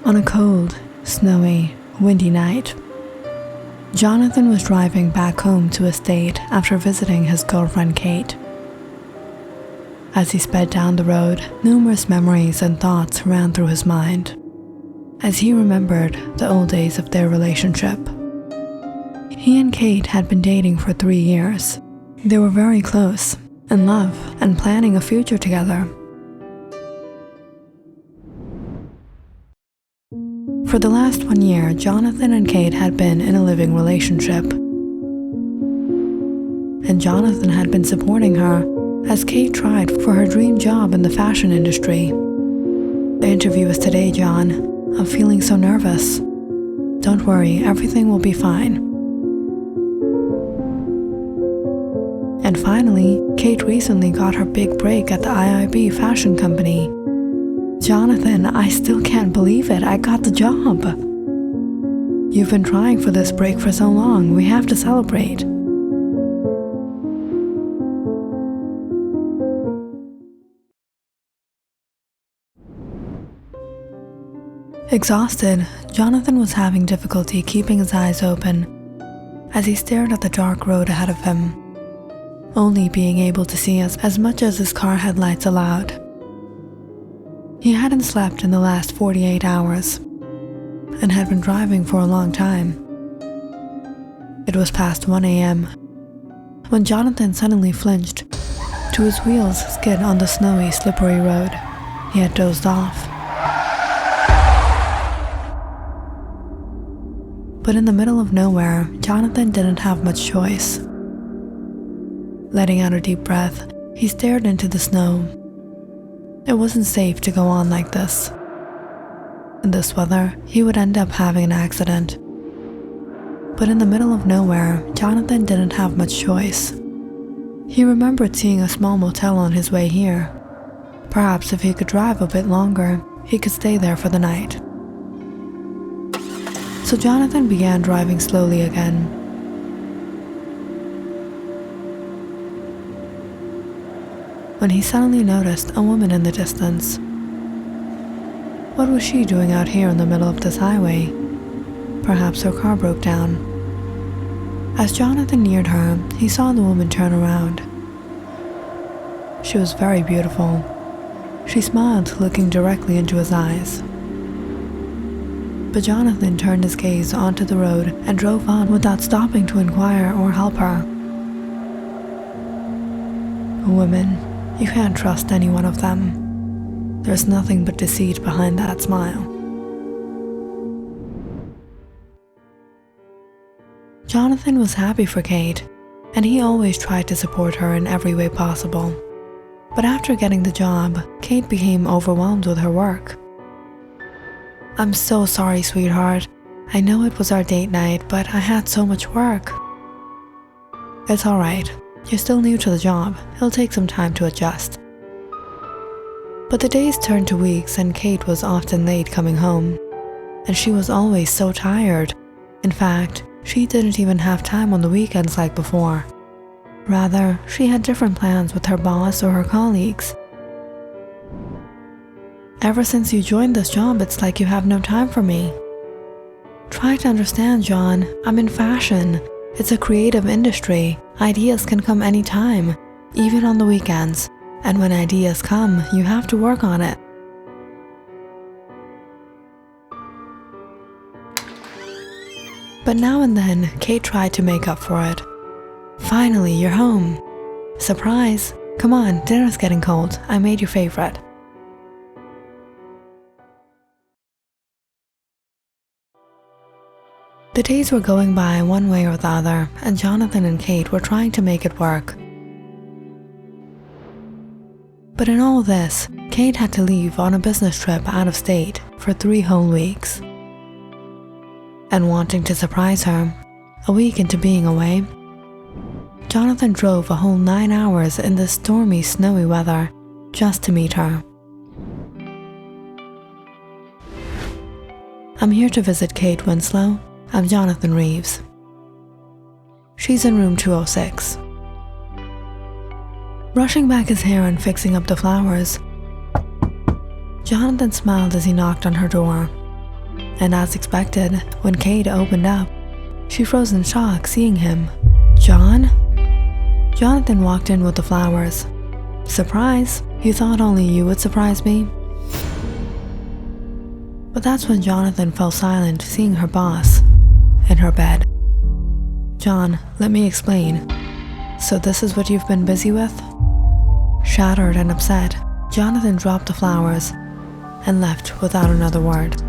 On a cold, snowy, windy night, Jonathan was driving back home to his state after visiting his girlfriend Kate. As he sped down the road, numerous memories and thoughts ran through his mind as he remembered the old days of their relationship. He and Kate had been dating for 3 years. They were very close, in love, and planning a future together. For the last 1 year, Jonathan and Kate had been in a living relationship. And Jonathan had been supporting her as Kate tried for her dream job in the fashion industry. The interview is today, John. I'm feeling so nervous. Don't worry, everything will be fine. And finally, Kate recently got her big break at the IIB fashion company. Jonathan, I still can't believe it. I got the job. You've been trying for this break for so long. We have to celebrate. Exhausted, Jonathan was having difficulty keeping his eyes open as he stared at the dark road ahead of him, only being able to see as much as his car headlights allowed. He hadn't slept in the last 48 hours and had been driving for a long time. It was past 1 a.m. when Jonathan suddenly flinched to his wheels skid on the snowy, slippery road. He had dozed off. But in the middle of nowhere, Jonathan didn't have much choice. Letting out a deep breath, he stared into the snow. It wasn't safe to go on like this. In this weather, he would end up having an accident. But in the middle of nowhere, Jonathan didn't have much choice. He remembered seeing a small motel on his way here. Perhaps if he could drive a bit longer, he could stay there for the night. So Jonathan began driving slowly again. When he suddenly noticed a woman in the distance. What was she doing out here in the middle of this highway? Perhaps her car broke down. As Jonathan neared her, he saw the woman turn around. She was very beautiful. She smiled, looking directly into his eyes. But Jonathan turned his gaze onto the road and drove on without stopping to inquire or help her. Women, you can't trust any one of them. There's nothing but deceit behind that smile. Jonathan was happy for Kate, and he always tried to support her in every way possible. But after getting the job, Kate became overwhelmed with her work. I'm so sorry, sweetheart. I know it was our date night, but I had so much work. It's alright. You're still new to the job. It'll take some time to adjust. But the days turned to weeks and Kate was often late coming home. And she was always so tired. In fact, she didn't even have time on the weekends like before. Rather, she had different plans with her boss or her colleagues. Ever since you joined this job, it's like you have no time for me. Try to understand, John. I'm in fashion. It's a creative industry. Ideas can come anytime, even on the weekends. And when ideas come, you have to work on it. But now and then, Kate tried to make up for it. Finally, you're home. Surprise. Come on, dinner's getting cold. I made your favorite. The days were going by one way or the other, and Jonathan and Kate were trying to make it work. But in all this, Kate had to leave on a business trip out of state for 3 whole weeks. And wanting to surprise her, a week into being away, Jonathan drove a whole 9 hours in this stormy, snowy weather just to meet her. I'm here to visit Kate Winslow. I'm Jonathan Reeves. She's in room 206. Brushing back his hair and fixing up the flowers, Jonathan smiled as he knocked on her door. And as expected, when Kate opened up, she froze in shock seeing him. "John?" Jonathan walked in with the flowers. "Surprise? You thought only you would surprise me?" But that's when Jonathan fell silent seeing her boss in her bed. "John, let me explain. So this is what you've been busy with?" Shattered and upset, Jonathan dropped the flowers and left without another word.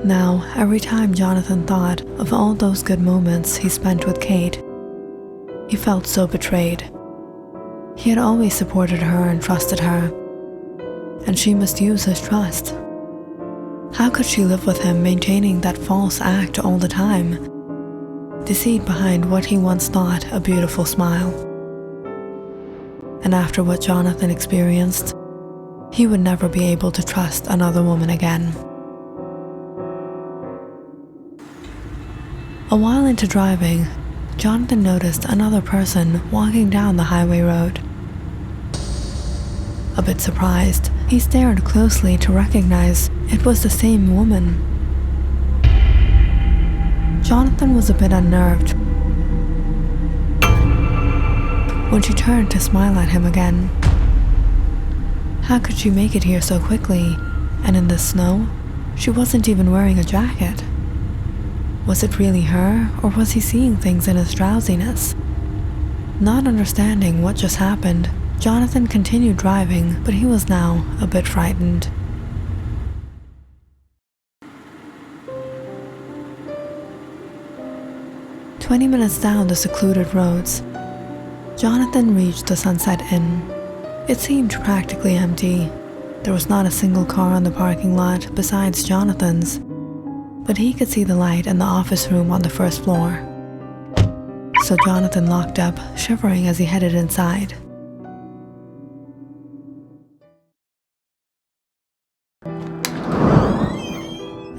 Now, every time Jonathan thought of all those good moments he spent with Kate, he felt so betrayed. He had always supported her and trusted her, and she misused his trust. How could she live with him maintaining that false act all the time? Deceit behind what he once thought a beautiful smile. And after what Jonathan experienced, he would never be able to trust another woman again. A while into driving, Jonathan noticed another person walking down the highway road. A bit surprised, he stared closely to recognize it was the same woman. Jonathan was a bit unnerved when she turned to smile at him again. How could she make it here so quickly, and in the snow? She wasn't even wearing a jacket. Was it really her, or was he seeing things in his drowsiness? Not understanding what just happened, Jonathan continued driving, but he was now a bit frightened. "20 minutes down the secluded roads, Jonathan reached the Sunset Inn. It seemed practically empty. There was not a single car in the parking lot besides Jonathan's, but he could see the light in the office room on the first floor. So Jonathan locked up, shivering as he headed inside.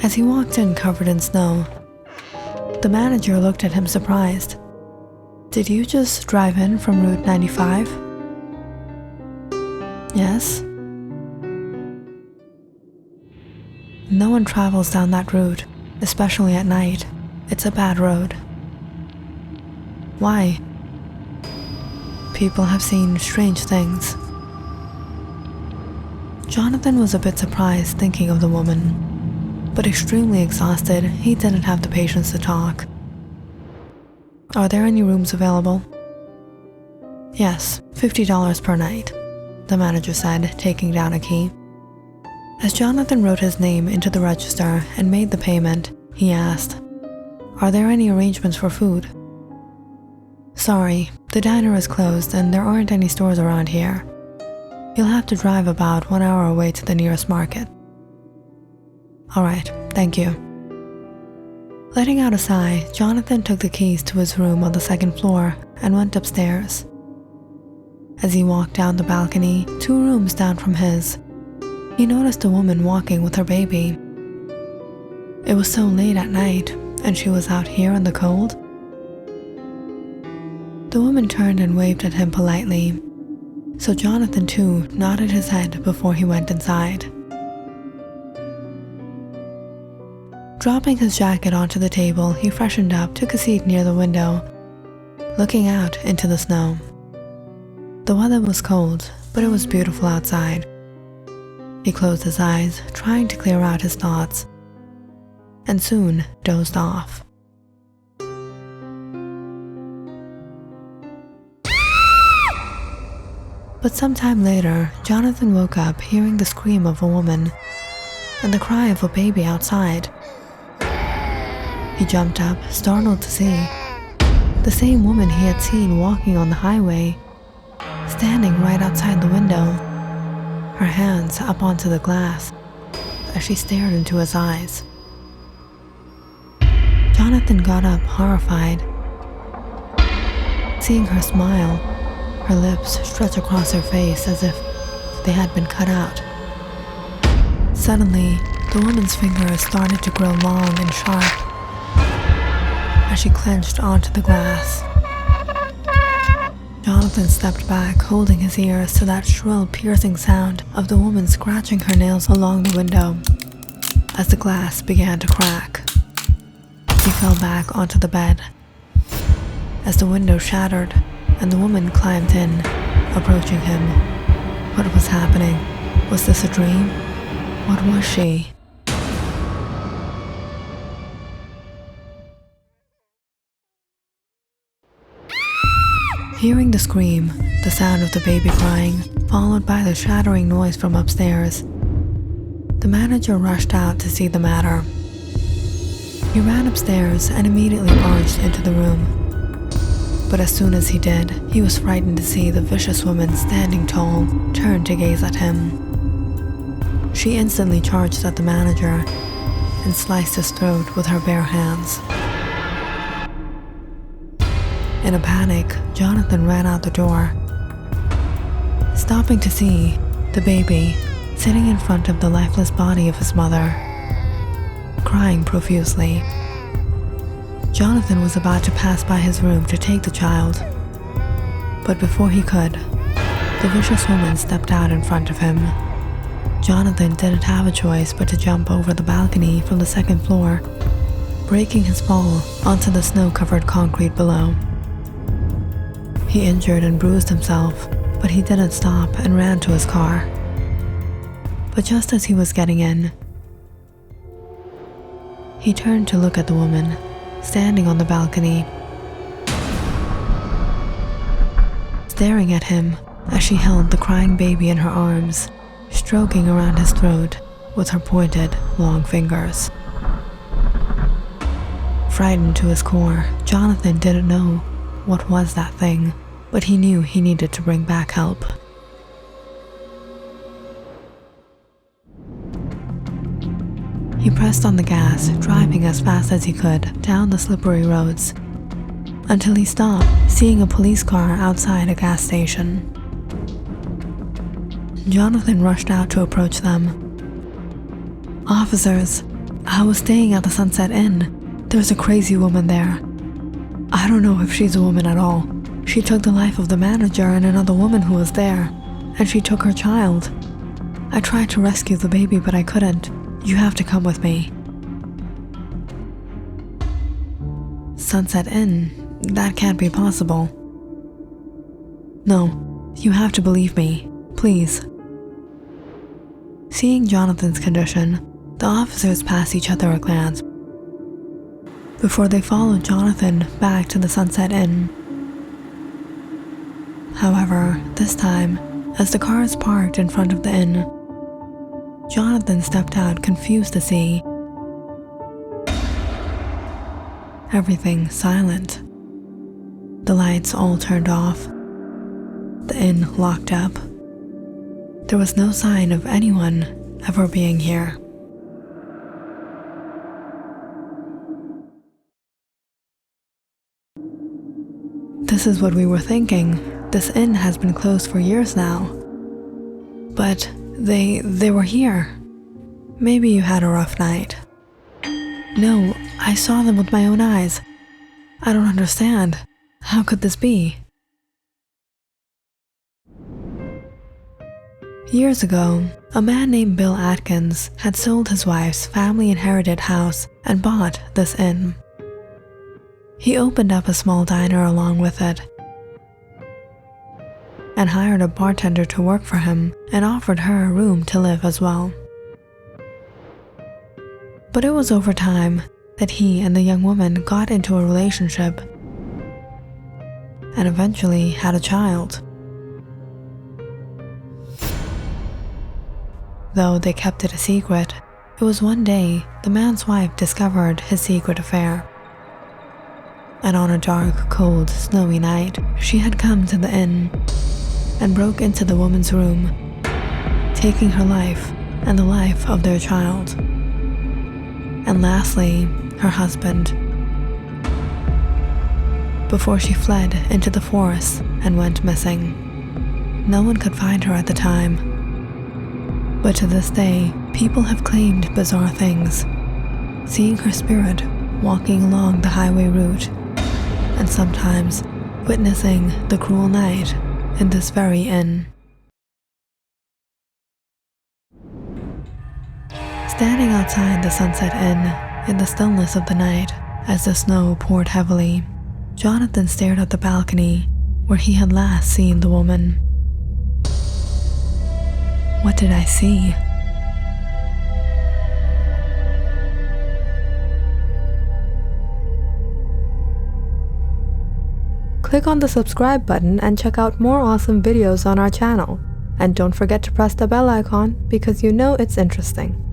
As he walked in covered in snow, the manager looked at him surprised. "Did you just drive in from Route 95? "Yes." "No one travels down that route, especially at night. It's a bad road." "Why?" "People have seen strange things." Jonathan was a bit surprised thinking of the woman, but extremely exhausted, he didn't have the patience to talk. "Are there any rooms available?" "Yes, $50 per night," the manager said, taking down a key. As Jonathan wrote his name into the register and made the payment, he asked, "Are there any arrangements for food?" "Sorry, the diner is closed and there aren't any stores around here. You'll have to drive about 1 hour away to the nearest market." "All right, thank you." Letting out a sigh, Jonathan took the keys to his room on the second floor and went upstairs. As he walked down the balcony, 2 rooms down from his, he noticed a woman walking with her baby. It was so late at night, and she was out here in the cold. The woman turned and waved at him politely, so Jonathan too nodded his head before he went inside. Dropping his jacket onto the table, he freshened up, took a seat near the window, looking out into the snow. The weather was cold, but it was beautiful outside. He closed his eyes, trying to clear out his thoughts, and soon dozed off. But sometime later, Jonathan woke up hearing the scream of a woman and the cry of a baby outside. He jumped up, startled to see the same woman he had seen walking on the highway, standing right outside the window, her hands up onto the glass as she stared into his eyes. Jonathan got up, horrified, seeing her smile, her lips stretch across her face as if they had been cut out. Suddenly, the woman's fingers started to grow long and sharp as she clenched onto the glass. Jonathan stepped back, holding his ears to that shrill, piercing sound of the woman scratching her nails along the window. As the glass began to crack, he fell back onto the bed. As the window shattered and the woman climbed in, approaching him. What was happening? Was this a dream? What was she? Hearing the scream, the sound of the baby crying, followed by the shattering noise from upstairs, the manager rushed out to see the matter. He ran upstairs and immediately barged into the room. But as soon as he did, he was frightened to see the vicious woman standing tall, turn to gaze at him. She instantly charged at the manager and sliced his throat with her bare hands. In a panic, Jonathan ran out the door, stopping to see the baby sitting in front of the lifeless body of his mother, crying profusely. Jonathan was about to pass by his room to take the child, but before he could, the vicious woman stepped out in front of him. Jonathan didn't have a choice but to jump over the balcony from the second floor, breaking his fall onto the snow-covered concrete below. He injured and bruised himself, but he didn't stop and ran to his car. But just as he was getting in, he turned to look at the woman standing on the balcony, staring at him as she held the crying baby in her arms, stroking around his throat with her pointed, long fingers. Frightened to his core, Jonathan didn't know what was that thing, but he knew he needed to bring back help. He pressed on the gas, driving as fast as he could down the slippery roads, until he stopped, seeing a police car outside a gas station. Jonathan rushed out to approach them. "Officers, I was staying at the Sunset Inn. There's a crazy woman there. I don't know if she's a woman at all. She took the life of the manager and another woman who was there, and she took her child. I tried to rescue the baby, but I couldn't. You have to come with me." "Sunset Inn? That can't be possible." "No, you have to believe me, please." Seeing Jonathan's condition, the officers passed each other a glance before they followed Jonathan back to the Sunset Inn. However, this time, as the cars parked in front of the inn, Jonathan stepped out, confused to see everything silent. The lights all turned off, the inn locked up. There was no sign of anyone ever being here. "This is what we were thinking. This inn has been closed for years now. But they were here. Maybe you had a rough night." "No, I saw them with my own eyes. I don't understand. How could this be?" Years ago, a man named Bill Atkins had sold his wife's family-inherited house and bought this inn. He opened up a small diner along with it, and hired a bartender to work for him and offered her a room to live as well. But it was over time that he and the young woman got into a relationship and eventually had a child. Though they kept it a secret, it was one day the man's wife discovered his secret affair. And on a dark, cold, snowy night, she had come to the inn and broke into the woman's room, taking her life and the life of their child. And lastly, her husband, before she fled into the forest and went missing. No one could find her at the time, but to this day, people have claimed bizarre things, seeing her spirit walking along the highway route, and sometimes witnessing the cruel night in this very inn. Standing outside the Sunset Inn in the stillness of the night as the snow poured heavily, Jonathan stared at the balcony where he had last seen the woman. What did I see? Click on the subscribe button and check out more awesome videos on our channel. And don't forget to press the bell icon because you know it's interesting.